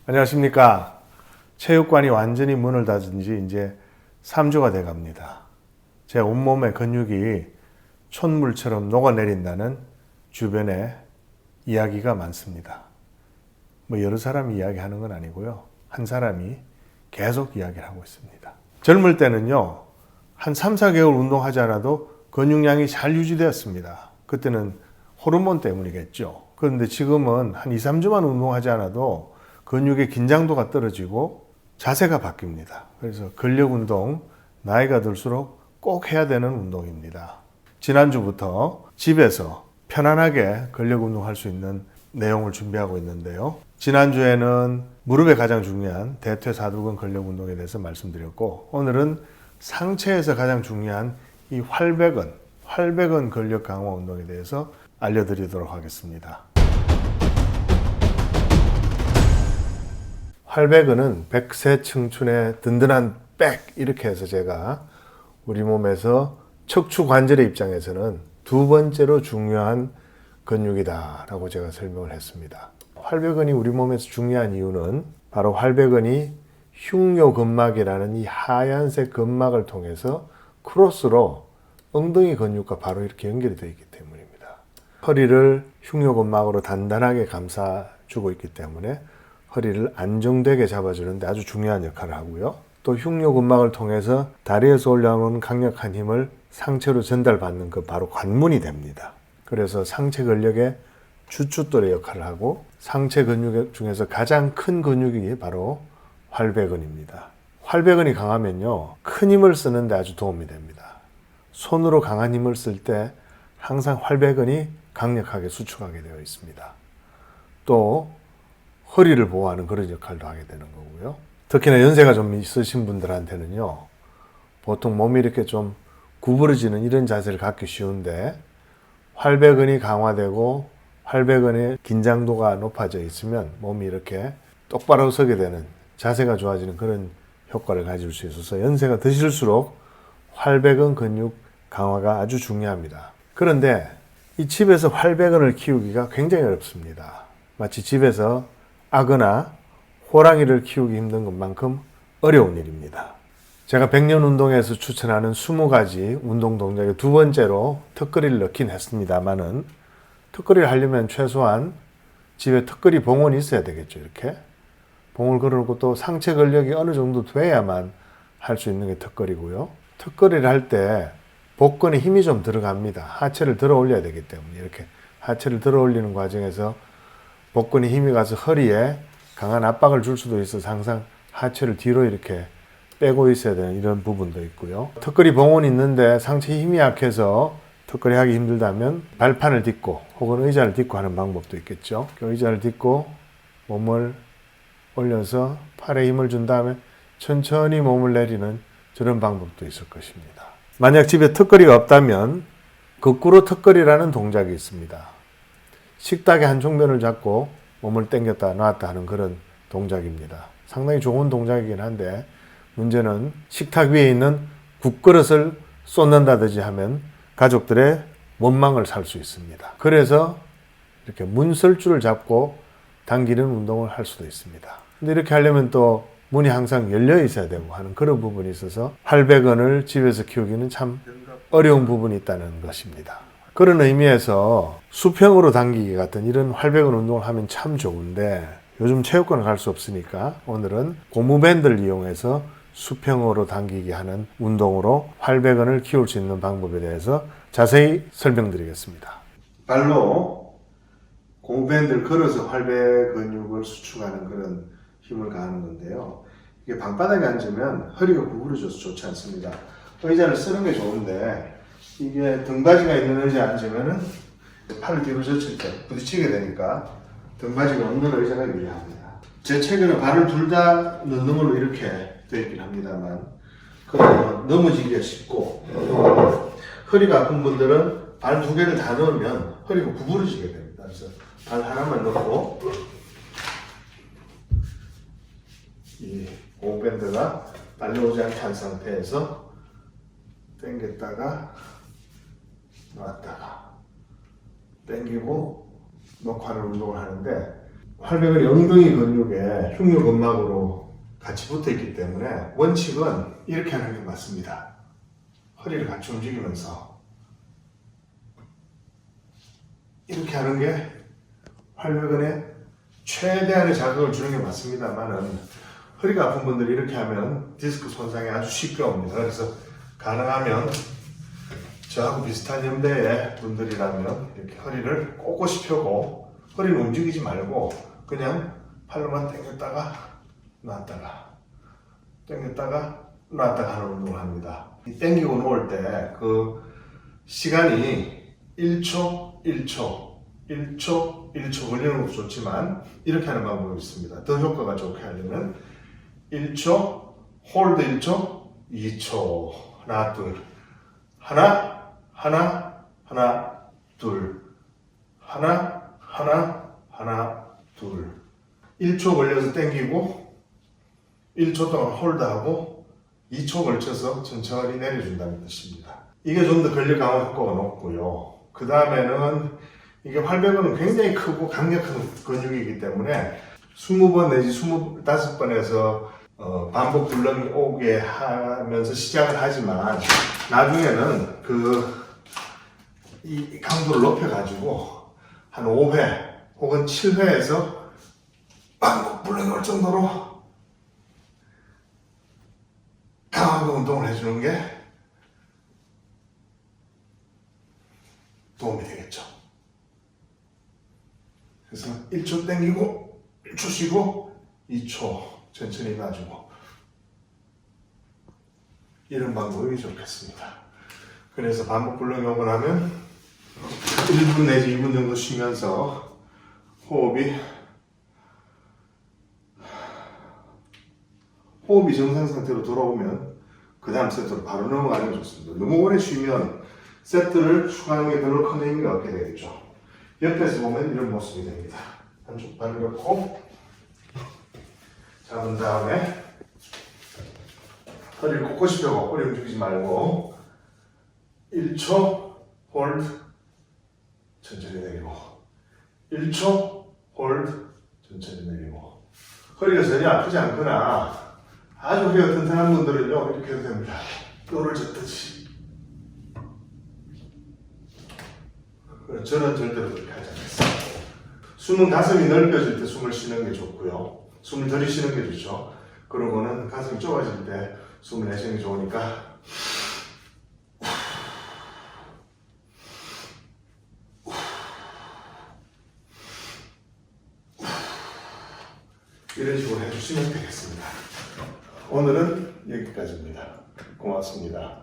안녕하십니까. 체육관이 완전히 문을 닫은 지 이제 3주가 돼 갑니다. 제 온몸의 근육이 촛물처럼 녹아내린다는 주변에 이야기가 많습니다. 여러 사람이 이야기하는 건 아니고요. 한 사람이 계속 이야기를 하고 있습니다. 젊을 때는요, 한 3, 4개월 운동하지 않아도 근육량이 잘 유지되었습니다. 그때는 호르몬 때문이겠죠. 그런데 지금은 한 2, 3주만 운동하지 않아도 근육의 긴장도가 떨어지고 자세가 바뀝니다. 그래서 근력 운동, 나이가 들수록 꼭 해야 되는 운동입니다. 지난주부터 집에서 편안하게 근력 운동할 수 있는 내용을 준비하고 있는데요. 지난주에는 무릎에 가장 중요한 대퇴사두근 근력 운동에 대해서 말씀드렸고, 오늘은 상체에서 가장 중요한 이 활배근 근력 강화 운동에 대해서 알려드리도록 하겠습니다. 활배근은 백세층춘의 든든한 백, 이렇게 해서 제가 우리 몸에서 척추 관절의 입장에서는 두 번째로 중요한 근육이다 라고 제가 설명을 했습니다. 활배근이 우리 몸에서 중요한 이유는 바로 활배근이 흉요근막이라는 이 하얀색 근막을 통해서 크로스로 엉덩이 근육과 바로 이렇게 연결이 되어 있기 때문입니다. 허리를 흉요근막으로 단단하게 감싸주고 있기 때문에 허리를 안정되게 잡아주는데 아주 중요한 역할을 하고요. 또 흉요근막을 통해서 다리에서 올라오는 강력한 힘을 상체로 전달받는 그 바로 관문이 됩니다. 그래서 상체 근력의 주춧돌의 역할을 하고, 상체 근육 중에서 가장 큰 근육이 바로 활배근입니다. 활배근이 강하면요, 큰 힘을 쓰는데 아주 도움이 됩니다. 손으로 강한 힘을 쓸 때 항상 활배근이 강력하게 수축하게 되어 있습니다. 또 허리를 보호하는 그런 역할도 하게 되는 거고요. 특히나 연세가 좀 있으신 분들한테는요, 보통 몸이 이렇게 좀 구부러지는 이런 자세를 갖기 쉬운데, 활배근이 강화되고 활배근의 긴장도가 높아져 있으면 몸이 이렇게 똑바로 서게 되는, 자세가 좋아지는 그런 효과를 가질 수 있어서 연세가 드실수록 활배근 근육 강화가 아주 중요합니다. 그런데 이 집에서 활배근을 키우기가 굉장히 어렵습니다. 마치 집에서 악어나 호랑이를 키우기 힘든 것만큼 어려운 일입니다. 제가 100년 운동에서 추천하는 20가지 운동 동작의 두 번째로 턱걸이를 넣긴 했습니다만은, 턱걸이를 하려면 최소한 집에 턱걸이 봉원이 있어야 되겠죠. 이렇게 봉을 걸어놓고 또 상체 근력이 어느 정도 돼야만 할 수 있는 게 턱걸이고요. 턱걸이를 할 때 복근에 힘이 좀 들어갑니다. 하체를 들어 올려야 되기 때문에 이렇게 하체를 들어 올리는 과정에서 복근에 힘이 가서 허리에 강한 압박을 줄 수도 있어서 항상 하체를 뒤로 이렇게 빼고 있어야 되는 이런 부분도 있고요. 턱걸이 봉원이 있는데 상체에 힘이 약해서 턱걸이 하기 힘들다면 발판을 딛고 혹은 의자를 딛고 하는 방법도 있겠죠. 의자를 딛고 몸을 올려서 팔에 힘을 준 다음에 천천히 몸을 내리는 저런 방법도 있을 것입니다. 만약 집에 턱걸이가 없다면 거꾸로 턱걸이라는 동작이 있습니다. 식탁의 한쪽 면을 잡고 몸을 당겼다 놨다 하는 그런 동작입니다. 상당히 좋은 동작이긴 한데, 문제는 식탁 위에 있는 국그릇을 쏟는다든지 하면 가족들의 원망을 살 수 있습니다. 그래서 이렇게 문설주를 잡고 당기는 운동을 할 수도 있습니다. 근데 이렇게 하려면 또 문이 항상 열려 있어야 되고 하는 그런 부분이 있어서 활배근을 집에서 키우기는 참 어려운 부분이 있다는 것입니다. 그런 의미에서 수평으로 당기기 같은 이런 활배근 운동을 하면 참 좋은데, 요즘 체육관을 갈 수 없으니까 오늘은 고무밴드를 이용해서 수평으로 당기기 하는 운동으로 활배근을 키울 수 있는 방법에 대해서 자세히 설명드리겠습니다. 발로 고무밴드를 걸어서 활배 근육을 수축하는 그런 힘을 가하는 건데요. 이게 방바닥에 앉으면 허리가 구부러져서 좋지 않습니다. 의자를 쓰는 게 좋은데, 이게 등받이가 있는 의자에 앉으면은 팔을 뒤로 젖힐 때 부딪히게 되니까 등받이가 없는 의자가 유리합니다. 제 책에는 발을 둘 다 넣는 걸로 이렇게 되어 있긴 합니다만, 그러면 넘어지기가 쉽고, 허리가 아픈 분들은 발 두 개를 다 넣으면 허리가 구부러지게 됩니다. 그래서 발 하나만 넣고 이 고무밴드가 날려오지 않게 한 상태에서 당겼다가 놨다가 당기고 놓고 하는 운동을 하는데, 활백은이 엉덩이 근육에 흉요근막으로 같이 붙어 있기 때문에 원칙은 이렇게 하는 게 맞습니다. 허리를 같이 움직이면서 이렇게 하는 게 활백근에 최대한의 자극을 주는 게 맞습니다만은 허리가 아픈 분들이 이렇게 하면 디스크 손상이 아주 쉽게 옵니다. 그래서 가능하면 저하고 비슷한 연배의 분들이라면 이렇게 허리를 꼿꼿이 펴고 허리를 움직이지 말고 그냥 팔로만 당겼다가 놨다가 당겼다가 놨다가 하는 운동을 합니다. 이 당기고 놓을 때 그 시간이 1초, 1초, 1초, 1초 걸리는 것도 좋지만 이렇게 하는 방법이 있습니다. 더 효과가 좋게 하려면 1초, 홀드 1초, 2초, 하나, 둘, 하나, 하나, 하나, 둘, 하나, 하나, 하나, 둘. 1초 걸려서 당기고 1초 동안 홀드하고 2초 걸쳐서 천천히 내려준다는 뜻입니다. 이게 좀 더 근력 강화 효과가 높고요. 그 다음에는 이게 활백근은 굉장히 크고 강력한 근육이기 때문에 20번 내지 25번에서 반복 불렁이 오게 하면서 시작을 하지만 나중에는 이 강도를 높여가지고 한 5회 혹은 7회에서 반복 불렁이 올 정도로 강하게 운동을 해주는 게 도움이 되겠죠. 그래서 1초 당기고 1초 쉬고 2초 천천히 놔주고 이런 방법이 좋겠습니다. 그래서 반복 불렁이 오고 나면 1분 내지 2분 정도 쉬면서 호흡이 정상 상태로 돌아오면 그 다음 세트로 바로 넘어가는 게 좋습니다. 너무 오래 쉬면 세트를 추가하는 게 별로 큰 의미가 없게 되겠죠. 옆에서 보면 이런 모습이 됩니다. 한쪽 발을 넣고 잡은 다음에 허리를 꼿꼿이 펴고 허리 움직이지 말고 1초 홀드 천천히 내리고 1초 홀드 천천히 내리고 허리가 전혀 아프지 않거나 아주 허리가 튼튼한 분들은요 이렇게 해도 됩니다. 뼈를 젓듯이. 저는 절대로 그렇게 하지 않겠습니다. 숨은 가슴이 넓혀질 때 숨을 쉬는 게 좋고요. 숨을 들이쉬는 게 좋죠. 그러고는 가슴이 좁아질 때 숨을 내쉬는 게 좋으니까 이런 식으로 해주시면 되겠습니다. 오늘은 여기까지입니다. 고맙습니다.